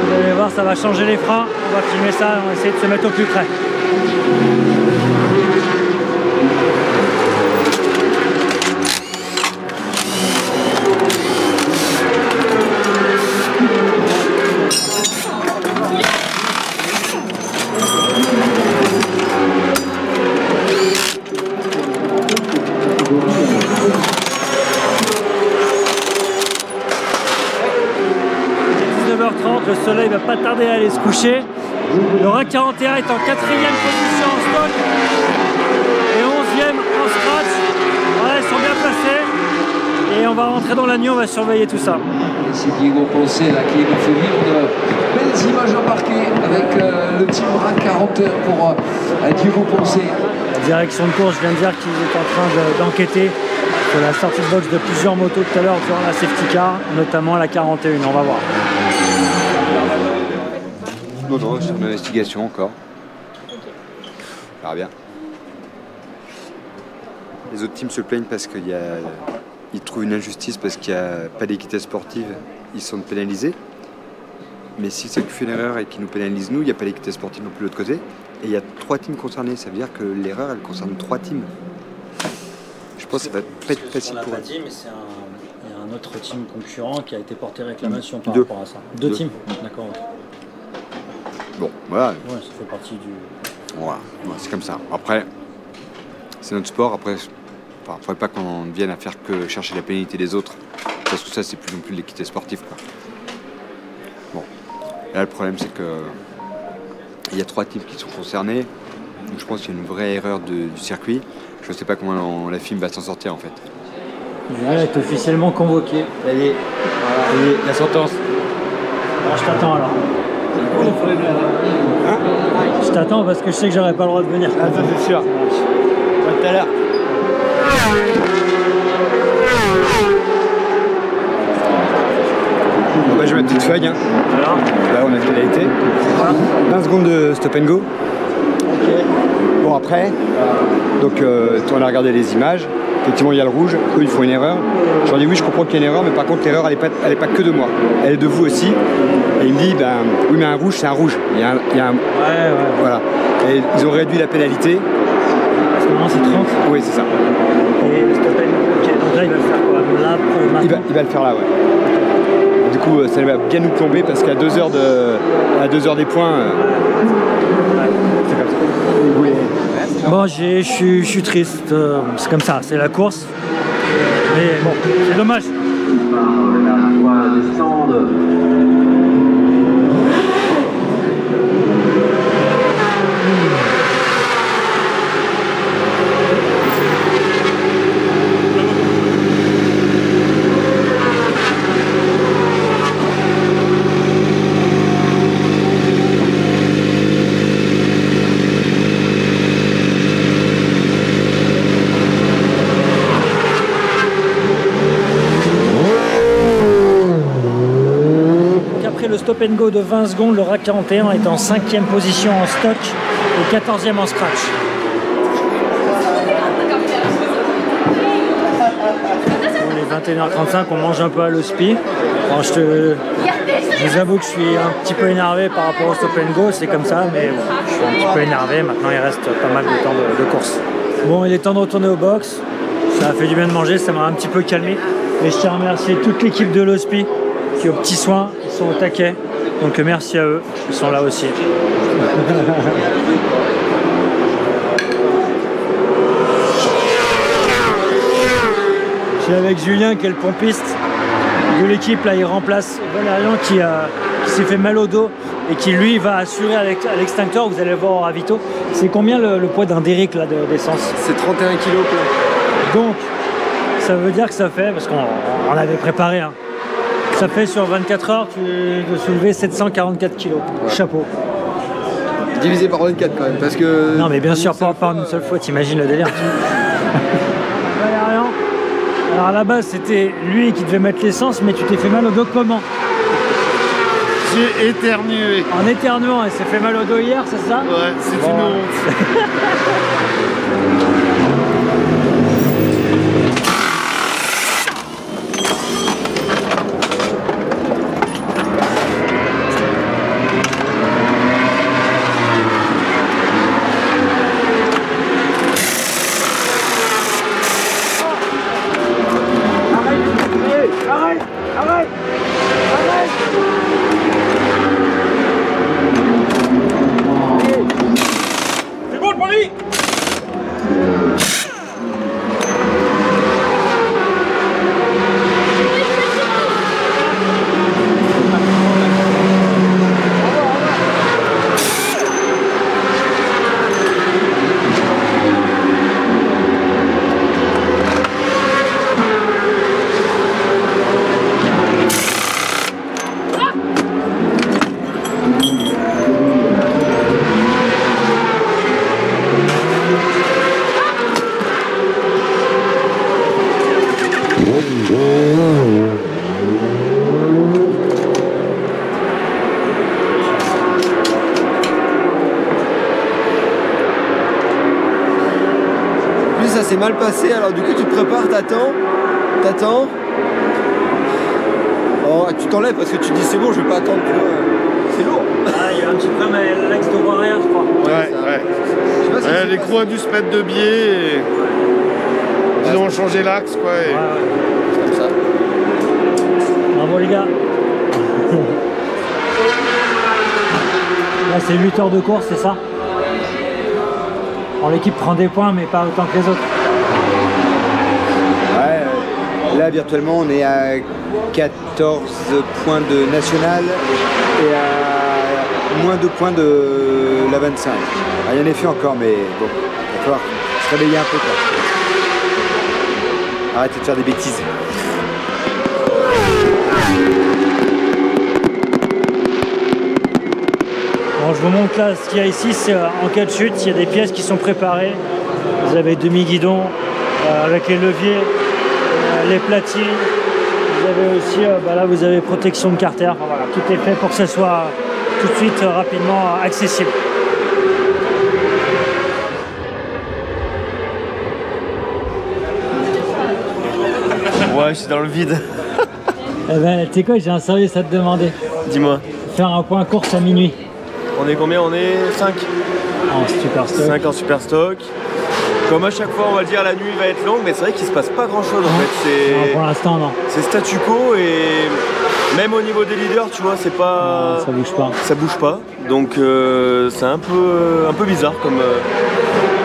Vous allez voir, ça va changer les freins. On va filmer ça, on va essayer de se mettre au plus près. 19h30, le soleil va pas tarder à aller se coucher. Le RAK 41 est en 4e position en stock et 11e en scratch. Voilà, ils sont bien placés et on va rentrer dans la nuit, on va surveiller tout ça. C'est Diego Ponce là qui nous fait vivre de belles images embarquées avec le team RAK 41 pour Diego Ponce. La direction de course, je viens de dire qu'il est en train d'enquêter sur la sortie de box de plusieurs motos tout à l'heure durant la safety car, notamment la 41, on va voir. Non, c'est une investigation encore. On verra bien. Les autres teams se plaignent parce qu'ils trouvent une injustice parce qu'il n'y a pas d'équité sportive, ils sont pénalisés. Mais si c'est une erreur et qu'ils nous pénalisent nous, il n'y a pas d'équité sportive non plus de l'autre côté. Et il y a 3 teams concernés, ça veut dire que l'erreur elle concerne 3 teams. Je pense que ça va pas être facile pour eux. Mais c'est un autre team concurrent qui a été porté réclamation par rapport à ça. Deux teams. D'accord. Okay. Bon, voilà. Ouais, ça fait partie du... Voilà, c'est comme ça. Après, c'est notre sport. Après, faudrait pas qu'on vienne à faire que chercher la pénalité des autres. Parce que ça, c'est plus non plus de l'équité sportive, quoi. Bon. Et là, le problème, c'est que il y a 3 teams qui sont concernés. Donc, je pense qu'il y a une vraie erreur du circuit. Je ne sais pas comment la FIM va s'en sortir, en fait. Julien est officiellement convoqué. Allez, voilà. La sentence. Alors, je t'attends alors. Hein? Je t'attends parce que je sais que j'aurais pas le droit de venir. Ah, ça c'est sûr. À tout à l'heure. Bon, bah, je vais ma petite feuille. Hein. Alors là, on a fait pénalité. Voilà. 20 secondes de stop and go. Ok. Bon, après, donc, on a regardé les images. Effectivement, il y a le rouge. Eux, ils font une erreur. Je leur dis oui, je comprends qu'il y a une erreur, mais par contre, l'erreur, elle est pas que de moi. Elle est de vous aussi. Et il me dit, ben, oui, mais un rouge, c'est un rouge. Il y a un... Ouais. Voilà. Et ils ont réduit la pénalité. En ce moment, c'est 30. Oui, c'est ça. Et le stop and go, ok. Donc là, il va le faire quoi? Là, maintenant il va le faire là, ouais. Du coup, ça va bien nous plomber parce qu'à 2 heures des points, c'est comme ça. Oui. Bon, je suis triste. C'est comme ça, c'est la course. Mais bon, c'est dommage. Le stop and go de 20 secondes, le RAK 41 est en 5e position en stock et 14e en scratch. Bon, les 21h35, on mange un peu à l'hospi. Bon, je vous avoue que je suis un petit peu énervé par rapport au stop and go, c'est comme ça, mais bon, je suis un petit peu énervé. Maintenant, il reste pas mal de temps de course. Bon, il est temps de retourner au box. Ça a fait du bien de manger, ça m'a un petit peu calmé. Et je tiens à remercier toute l'équipe de l'hospi qui aux petits soins, ils sont au taquet. Donc merci à eux, ils sont là aussi. Je suis avec Julien qui est le pompiste de l'équipe. Là, il remplace Valérian qui s'est fait mal au dos et qui lui va assurer à l'extincteur. Vous allez le voir au ravito. C'est combien le poids d'un Derrick d'essence? C'est 31 kg plein. Donc ça veut dire que ça fait, parce qu'on avait préparé, hein, Ça fait sur 24 heures de soulever 744 kg. Ouais. Chapeau. Divisé par 24 quand même, parce que... Non mais bien sûr, pas en une seule fois, t'imagines le délire. Valérian, alors à la base c'était lui qui devait mettre l'essence, mais tu t'es fait mal au dos comment? J'ai éternué. En éternuant, il s'est fait mal au dos hier, c'est ça? Ouais, c'est une honte. Ça s'est mal passé, alors du coup tu te prépares, t'attends. Oh, tu t'enlèves parce que tu te dis c'est bon, je vais pas attendre, tu vois. C'est lourd. Ah, il y a un petit problème avec l'axe de voie arrière, je crois. Ouais. Les roues ont dû se mettre de biais et ils ont changé l'axe, quoi. Et... C'est comme ça. Bravo les gars. Là c'est 8 heures de course, c'est ça? Bon, l'équipe prend des points, mais pas autant que les autres. Ouais, là virtuellement on est à 14 points de national et à moins 2 points de la 25. Rien n'est fait encore, mais bon, il va falloir se réveiller un peu, quoi. Arrêtez de faire des bêtises. Bon, je vous montre là ce qu'il y a ici, c'est en cas de chute, il y a des pièces qui sont préparées. Vous avez demi-guidon avec les leviers, les platines. Vous avez aussi, là vous avez protection de carter. Enfin, voilà, tout est fait pour que ça soit tout de suite rapidement accessible. Ouais, je suis dans le vide. Eh ben, tu sais quoi, j'ai un service à te demander. Dis-moi. Faire un point course à minuit. On est combien? On est 5. En super stock. 5 en super stock. Comme à chaque fois, on va le dire, la nuit va être longue, mais c'est vrai qu'il se passe pas grand chose en fait. Non, pour l'instant, non. C'est statu quo et même au niveau des leaders, tu vois, c'est pas. Ça bouge pas. Ça bouge pas. Donc c'est un peu bizarre comme.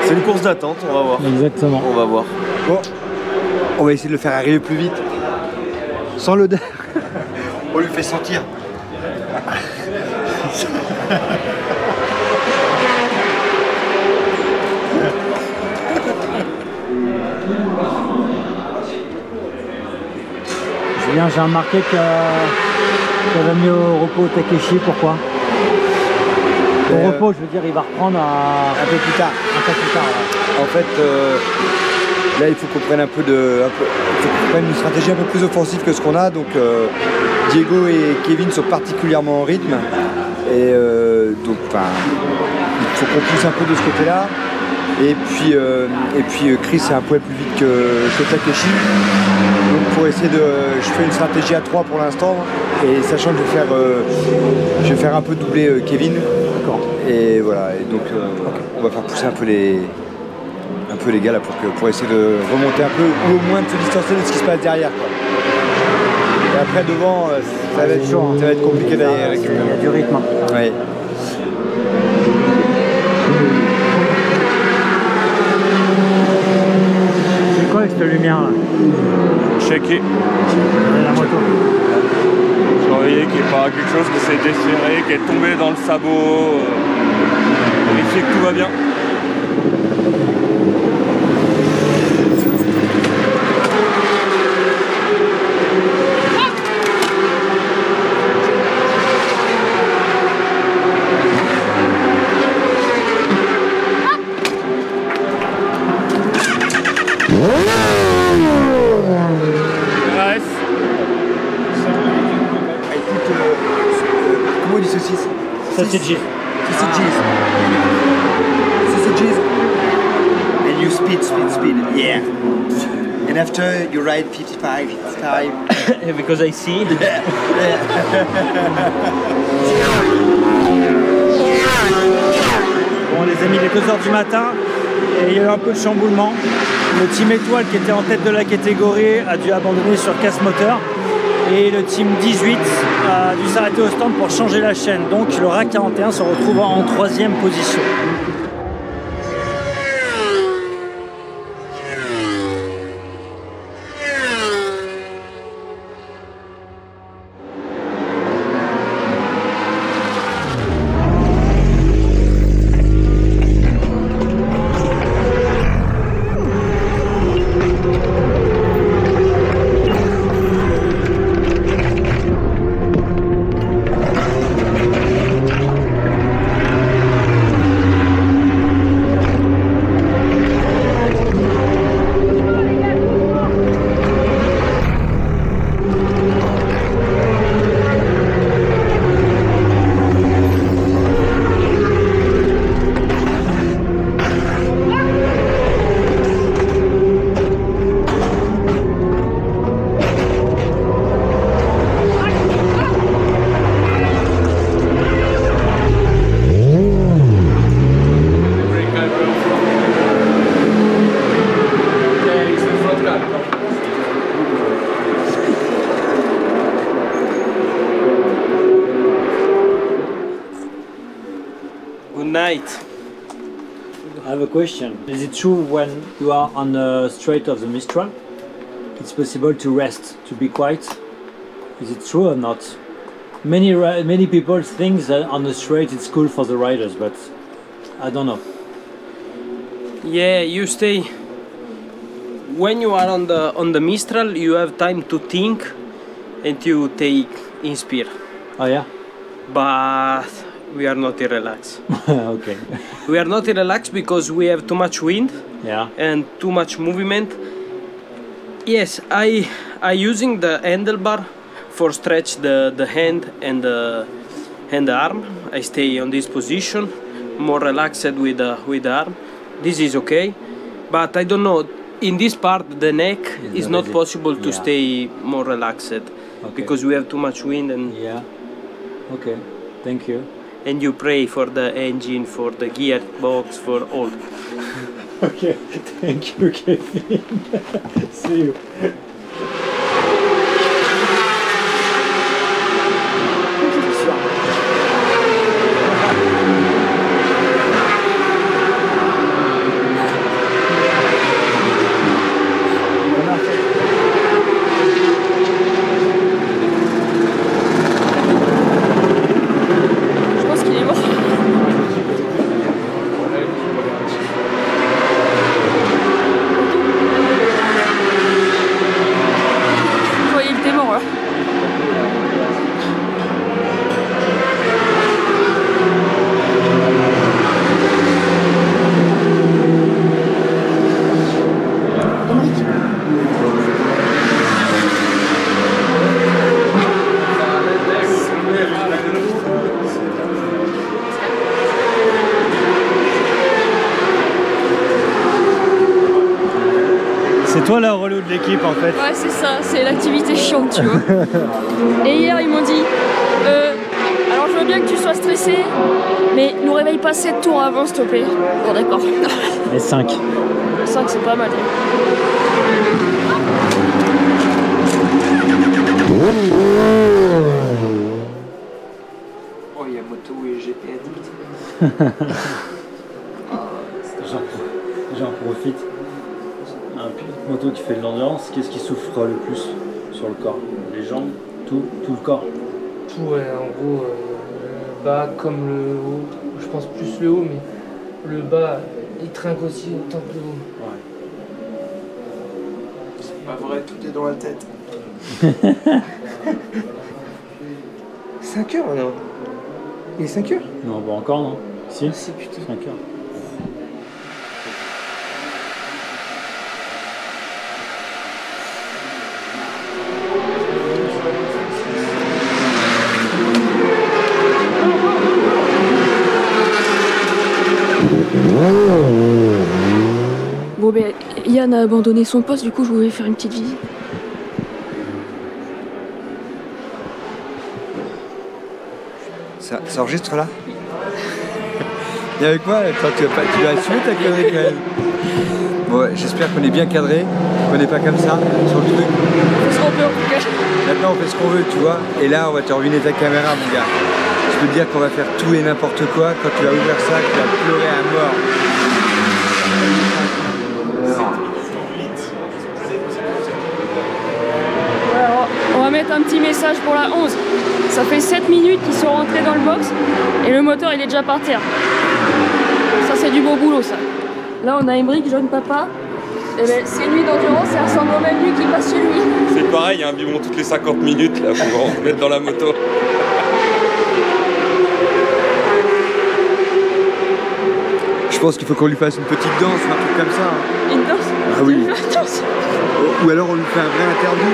C'est une course d'attente, on va voir. Exactement. On va voir. Bon, on va essayer de le faire arriver plus vite. Sans l'odeur. On lui fait sentir. Julien, j'ai remarqué que tu avais mis au repos Takeshi, pourquoi? Au repos, je veux dire, il va reprendre un peu plus tard. Un peu plus tard, ouais. En fait, là, il faut qu'on prenne une stratégie un peu plus offensive que ce qu'on a. Donc, Diego et Kevin sont particulièrement en rythme. Et donc, il faut qu'on pousse un peu de ce côté-là. Et puis Chris est un poil plus vite que Takeshi. Donc pour essayer je fais une stratégie à 3 pour l'instant. Et sachant que je vais faire un peu doubler Kevin. Et voilà. Et donc on va faire pousser un peu les gars là pour essayer de remonter un peu ou au moins de se distancer de ce qui se passe derrière, quoi. Et après devant, ça va être chaud, ça va être compliqué derrière. Il y a du rythme. Ouais. C'est quoi avec cette lumière là? Checké. La moto. Surveiller qu'il n'y ait pas quelque chose qui s'est desserré, qui est tombé dans le sabot. Vérifier que tout va bien. Sausages. Sausages. And you speed. Yeah. And after you ride 55. Because I see. Bon les amis, il est 2h du matin et il y a eu un peu de chamboulement. Le team étoile qui était en tête de la catégorie a dû abandonner sur casse moteur. Et le team 18 a dû s'arrêter au stand pour changer la chaîne. Donc le RAK 41 se retrouve en 3e position. Night. I have a question. Is it true when you are on the Strait of the Mistral, it's possible to rest, to be quiet? Is it true or not? Many people think that on the Strait it's cool for the riders, but I don't know. Yeah, you stay. When you are on the Mistral, you have time to think and to take inspire. Oh yeah. But we are not relaxed. Okay. We are not relaxed because we have too much wind. Yeah. And too much movement. Yes, I using the handlebar for stretch the hand and the arm. I stay on this position, more relaxed with the arm. This is okay, but I don't know. In this part, the neck is not possible to stay more relaxed because we have too much wind and. Yeah. Okay. Thank you. And you pray for the engine, for the gearbox, for all. Okay, thank you, Kevin. See you. C'est toi la relou de l'équipe en fait. Ouais, c'est ça, c'est l'activité chiante, tu vois. Et hier, ils m'ont dit alors je veux bien que tu sois stressé, mais nous réveille pas 7 tours avant, s'il te plaît. Bon, d'accord. Et 5. 5, c'est pas mal. Oh, il y a moto et GPS. J'en profite. Un pilote moto qui fait de l'endurance, qu'est-ce qui souffre le plus sur le corps? Les jambes, tout le corps? Tout, ouais, en gros, le bas comme le haut. Je pense plus le haut, mais le bas, il trinque aussi autant que le haut. Ouais. C'est pas vrai, tout est dans la tête. 5 heures, non? Il est 5 heures? Non, pas encore, non? Si, c'est putain. 5 heures. Yann a abandonné son poste, du coup je voulais faire une petite visite. Ça enregistre là? Et avec moi, toi, tu vas assumer ta connerie quand même. Bon, ouais, j'espère qu'on est bien cadré, qu'on n'est pas comme ça sur le truc. On fait ce qu'on peut en tout cas. Maintenant on fait ce qu'on veut, tu vois. Et là on va te ruiner ta caméra, mon gars. Je peux te dire qu'on va faire tout et n'importe quoi. Quand tu vas ouvrir ça, tu vas pleurer à mort. Alors, on va mettre un petit message pour la 11. Ça fait 7 minutes qu'ils sont rentrés dans le box et le moteur il est déjà par terre. Ça c'est du beau boulot ça. Là on a Emric, jeune papa. Et ben, c'est nuit d'endurance, ça ressemble au même lui qui passe chez lui. C'est pareil, il y a un biberon toutes les 50 minutes là pour se mettre dans la moto. Je pense qu'il faut qu'on lui fasse une petite danse, un truc comme ça. Hein. Une danse? Ah oui. Ou alors on lui fait un vrai interview.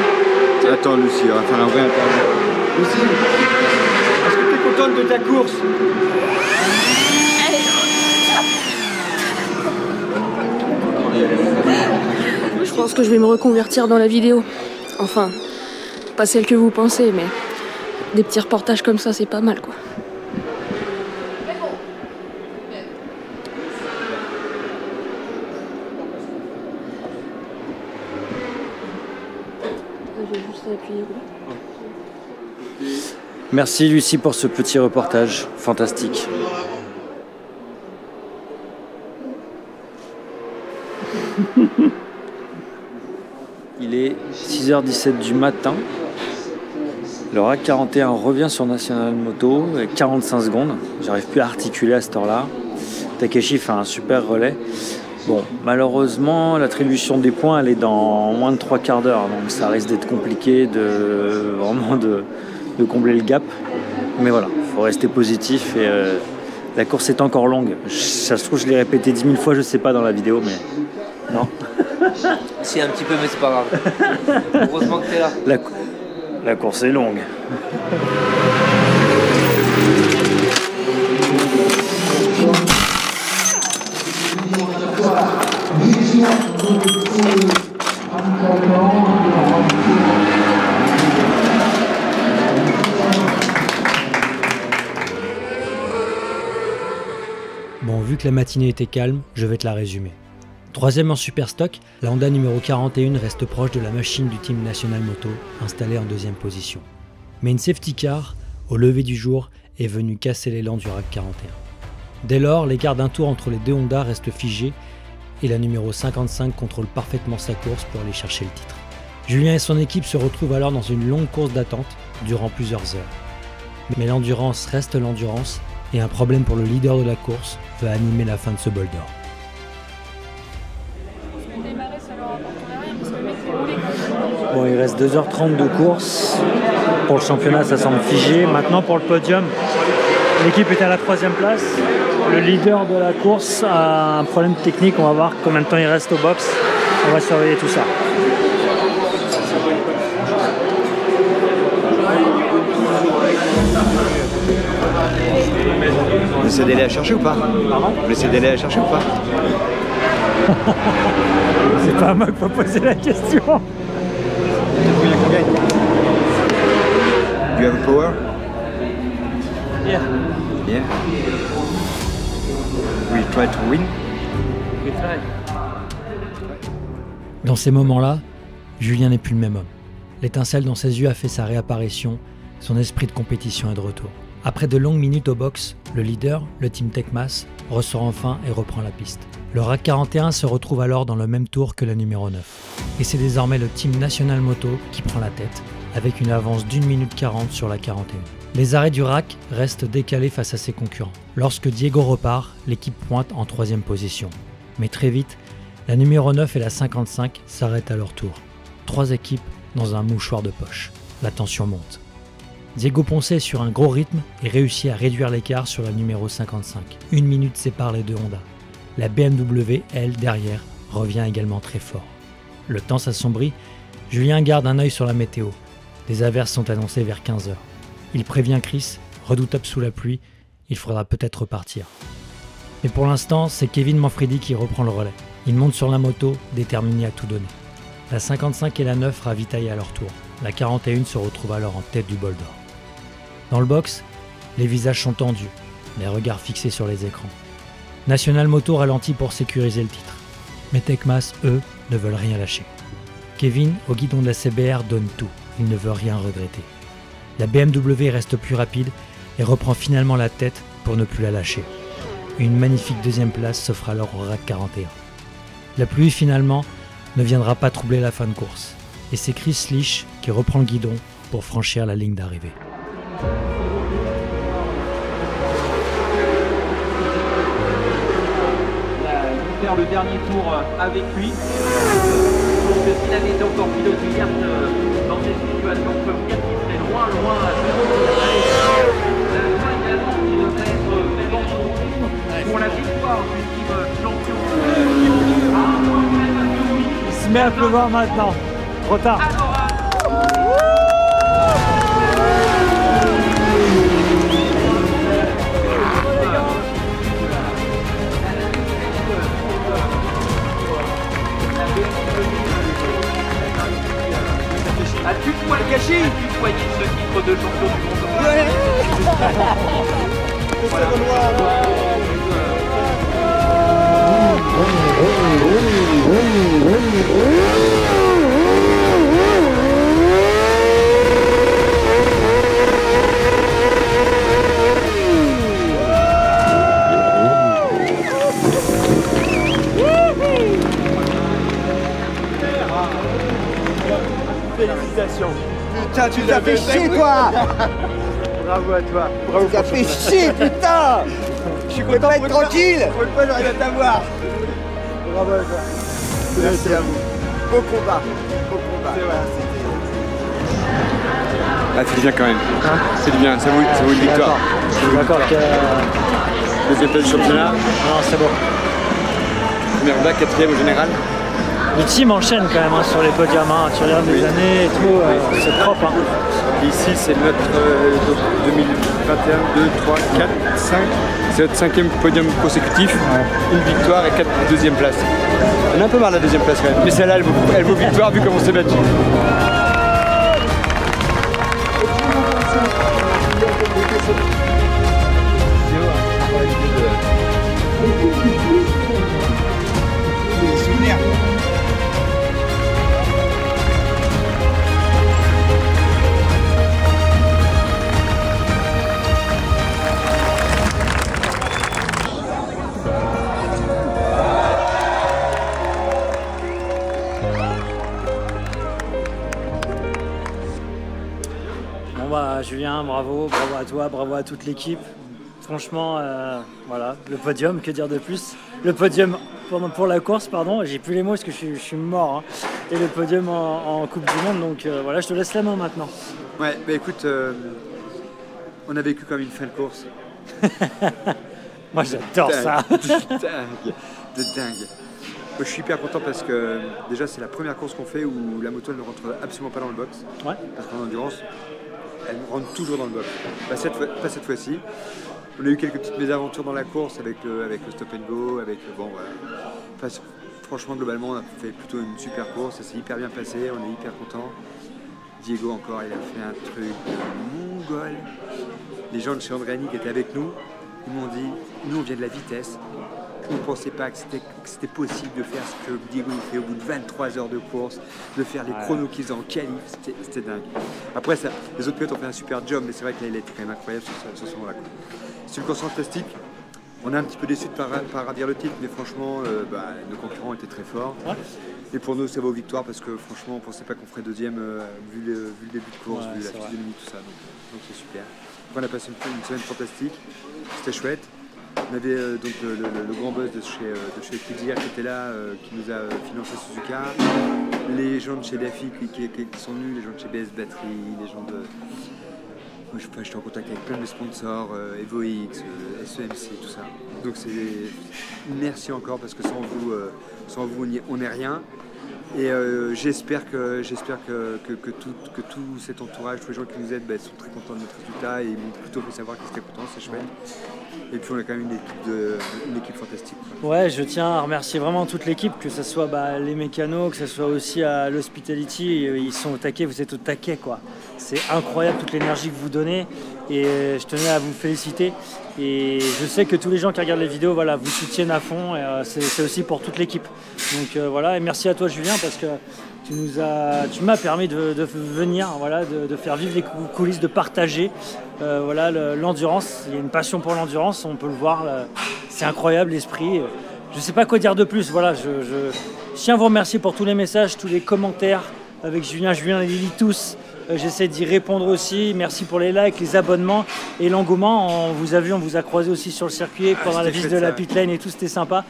Attends Lucie, on va faire un vrai interview. Lucie, est-ce que tu es contente de ta course? Je pense que je vais me reconvertir dans la vidéo. Enfin, pas celle que vous pensez, mais des petits reportages comme ça, c'est pas mal, quoi. Je vais juste appuyer là. Merci Lucie pour ce petit reportage fantastique. Il est 6h17 du matin. Le RAC 41 revient sur National Moto avec 45 secondes. J'arrive plus à articuler à cette heure-là. Takeshi fait un super relais. Bon, malheureusement, l'attribution des points, elle est dans moins de 3 quarts d'heure. Donc ça risque d'être compliqué de combler le gap. Mais voilà, il faut rester positif et la course est encore longue. Ça se trouve, je l'ai répété 10 000 fois, je sais pas dans la vidéo, mais non. Si, un petit peu, mais c'est pas grave. Heureusement que t'es là. La course est longue. Bon, vu que la matinée était calme, je vais te la résumer. Troisième en super stock, la Honda numéro 41 reste proche de la machine du team National Moto, installée en deuxième position. Mais une safety car, au lever du jour, est venue casser l'élan du RAC 41. Dès lors, l'écart d'un tour entre les deux Honda reste figé et la numéro 55 contrôle parfaitement sa course pour aller chercher le titre. Julien et son équipe se retrouvent alors dans une longue course d'attente durant plusieurs heures. Mais l'endurance reste l'endurance et un problème pour le leader de la course va animer la fin de ce bol d'or. Bon, il reste 2h30 de course. Pour le championnat, ça semble figé. Maintenant, pour le podium, l'équipe est à la 3e place. Le leader de la course a un problème technique. On va voir combien de temps il reste au box. On va surveiller tout ça. Vous laissez d'aller à chercher ou pas? Pardon? Vous laissez d'aller à chercher ou pas? C'est pas à moi qu'il faut poser la question. Combien? Do you have a power? Yeah. Yeah. We try to win. We try. Dans ces moments-là, Julien n'est plus le même homme. L'étincelle dans ses yeux a fait sa réapparition, son esprit de compétition est de retour. Après de longues minutes au box, le leader, le team Tecmas, ressort enfin et reprend la piste. Le RAC 41 se retrouve alors dans le même tour que la numéro 9. Et c'est désormais le team National Moto qui prend la tête, avec une avance d'1 minute 40 sur la 41. Les arrêts du RAC restent décalés face à ses concurrents. Lorsque Diego repart, l'équipe pointe en 3e position. Mais très vite, la numéro 9 et la 55 s'arrêtent à leur tour. 3 équipes dans un mouchoir de poche. La tension monte. Diego Ponce est sur un gros rythme et réussit à réduire l'écart sur la numéro 55. 1 minute sépare les deux Honda. La BMW, elle, derrière, revient également très fort. Le temps s'assombrit, Julien garde un œil sur la météo. Des averses sont annoncées vers 15h. Il prévient Chris, redoutable sous la pluie, il faudra peut-être repartir. Mais pour l'instant, c'est Kevin Manfredi qui reprend le relais. Ils montent sur la moto, déterminés à tout donner. La 55 et la 9 ravitaillent à leur tour. La 41 se retrouve alors en tête du bol d'or. Dans le box, les visages sont tendus, les regards fixés sur les écrans. National Moto ralentit pour sécuriser le titre. Mais Tecmas, eux, ne veulent rien lâcher. Kevin, au guidon de la CBR, donne tout. Il ne veut rien regretter. La BMW reste plus rapide et reprend finalement la tête pour ne plus la lâcher. Une magnifique deuxième place s'offre alors au RAC 41. La pluie finalement ne viendra pas troubler la fin de course. Et c'est Chris Lisch qui reprend le guidon pour franchir la ligne d'arrivée. Faire le dernier tour avec lui. Donc s'il avait été encore pilote hier dans cette situation, on peut vous dire qu'il serait loin également qui devrait être présent pour la victoire du team champion. Il se met à pleuvoir maintenant. Trop tard. À tutoyer ce titre de champion du monde. Ouais. Voilà. Félicitations. Putain, tu t'as fait chier, toi. Bravo à toi. Bravo. Tu t'as fait chier, putain. Je suis content d'être tranquille. Pour une fois, j'arrive à t'avoir. Bravo à toi. Merci à vous. Beau combat. Beau combat. C'est vrai, Ah, c'est bien quand même. Hein, c'est bien, ça vaut une victoire. Je suis d'accord que... Deuxième place du championnat. Non, c'est bon. Première place, quatrième au général. Le team enchaîne quand même hein, sur les podiums, hein. Tu regardes les années et tout, c'est propre. Hein. Ici c'est notre 2021, 2, 3, 4, 5. C'est notre 5e podium consécutif. Ouais. Une victoire et 4 deuxième places. On a un peu marre de la deuxième place quand même. Mais celle-là elle vaut victoire vu comment on s'est battu. Julien, bravo à toi, bravo à toute l'équipe. Franchement, voilà, le podium, que dire de plus? Le podium pour la course, pardon, j'ai plus les mots parce que je suis mort. Hein. Et le podium en Coupe du Monde, donc voilà, je te laisse la main maintenant. Ouais, bah écoute, on a vécu comme une fin de course. Moi j'adore ça. De dingue. Je suis hyper content parce que déjà c'est la première course qu'on fait où la moto elle ne rentre absolument pas dans le box. Ouais. Parce qu'en endurance, elle rentre toujours dans le box. Pas cette fois-ci. On a eu quelques petites mésaventures dans la course avec le stop and go, bon voilà. Enfin, franchement globalement on a fait plutôt une super course, ça s'est hyper bien passé, on est hyper content. Diego encore, il a fait un truc de mongol. Les gens de chez Andréani qui étaient avec nous, ils m'ont dit, nous on vient de la vitesse. On ne pensait pas que c'était possible de faire ce que Diego fait au bout de 23 heures de course, de faire les chronos qu'ils ont en qualif, c'était dingue. Après, les autres pilotes ont fait un super job, mais c'est vrai que là, il a été quand même incroyable sur ce moment-là. C'est une course fantastique. On est un petit peu déçus de ne pas ravir le titre, mais franchement, nos concurrents étaient très forts. Ouais. Et pour nous, ça va aux victoires parce que franchement, on ne pensait pas qu'on ferait deuxième vu le début de course, vu la physionomie, tout ça. Donc c'est super. Donc, on a passé une semaine fantastique, c'était chouette. On avait donc le grand boss de chez Kidzir qui était là, qui nous a financé Suzuka, les gens de chez DFI qui sont venus, les gens de chez BS Battery, les gens de... J'étais en contact avec plein de sponsors, EvoX, SEMC, tout ça. Donc c'est merci encore parce que sans vous on n'est rien. Et j'espère que tout cet entourage, tous les gens qui nous aident sont très contents de notre résultat et ils m'ont plutôt fait savoir qu'ils étaient contents, c'est chouette. Et puis on a quand même une équipe fantastique. Ouais, je tiens à remercier vraiment toute l'équipe, que ce soit les mécanos, que ce soit aussi à l'hospitality, ils sont au taquet, vous êtes au taquet quoi. C'est incroyable toute l'énergie que vous donnez et je tenais à vous féliciter. Et je sais que tous les gens qui regardent les vidéos voilà, vous soutiennent à fond et c'est aussi pour toute l'équipe. Donc voilà, et merci à toi Julien parce que tu m'as permis de venir, voilà, de faire vivre les coulisses, de partager voilà, l'endurance. Il y a une passion pour l'endurance, on peut le voir, c'est incroyable l'esprit. Je ne sais pas quoi dire de plus, voilà, je tiens à vous remercier pour tous les messages, tous les commentaires avec Julien et Lily tous. J'essaie d'y répondre aussi. Merci pour les likes, les abonnements et l'engouement. On vous a vu, on vous a croisé aussi sur le circuit pendant la visite de la pit lane et tout, c'était sympa.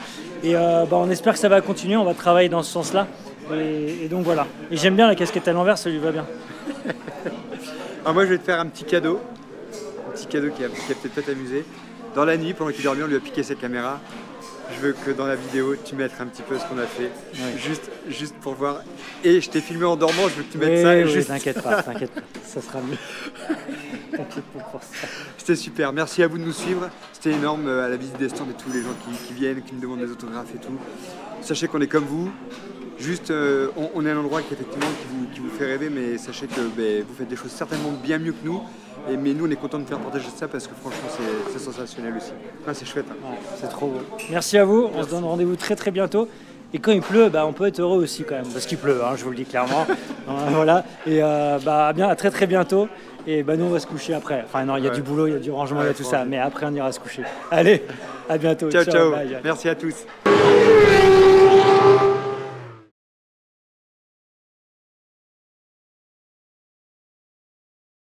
Et on espère que ça va continuer, on va travailler dans ce sens-là. Et donc voilà. Et j'aime bien la casquette à l'envers, ça lui va bien. Alors moi je vais te faire un petit cadeau qui va peut-être pas t'amuser. Dans la nuit, pendant qu'il dormait, on lui a piqué sa caméra. Je veux que dans la vidéo, tu mettes un petit peu ce qu'on a fait, juste pour voir. Et je t'ai filmé en dormant, je veux que tu mettes ça. Oui, t'inquiète pas, ça sera mieux. T'inquiète pas pour ça. C'était super, merci à vous de nous suivre. C'était énorme à la visite des stands et tous les gens qui viennent, qui nous demandent des autographes et tout. Sachez qu'on est comme vous. Juste, on est à un endroit qui effectivement qui vous fait rêver, mais sachez que vous faites des choses certainement bien mieux que nous. Mais nous, on est content de faire partager ça parce que franchement, c'est sensationnel aussi. C'est chouette. Hein. Ouais, c'est trop beau. Merci à vous. On se donne rendez-vous très bientôt. Et quand il pleut, on peut être heureux aussi quand même, parce qu'il pleut, hein, je vous le dis clairement. Voilà. Et à très bientôt. Et nous, on va se coucher après. Enfin non, il y a du boulot, il y a du rangement, il y a tout ça. Mais après, on ira se coucher. Allez, à bientôt. Ciao. Bye. Merci à tous.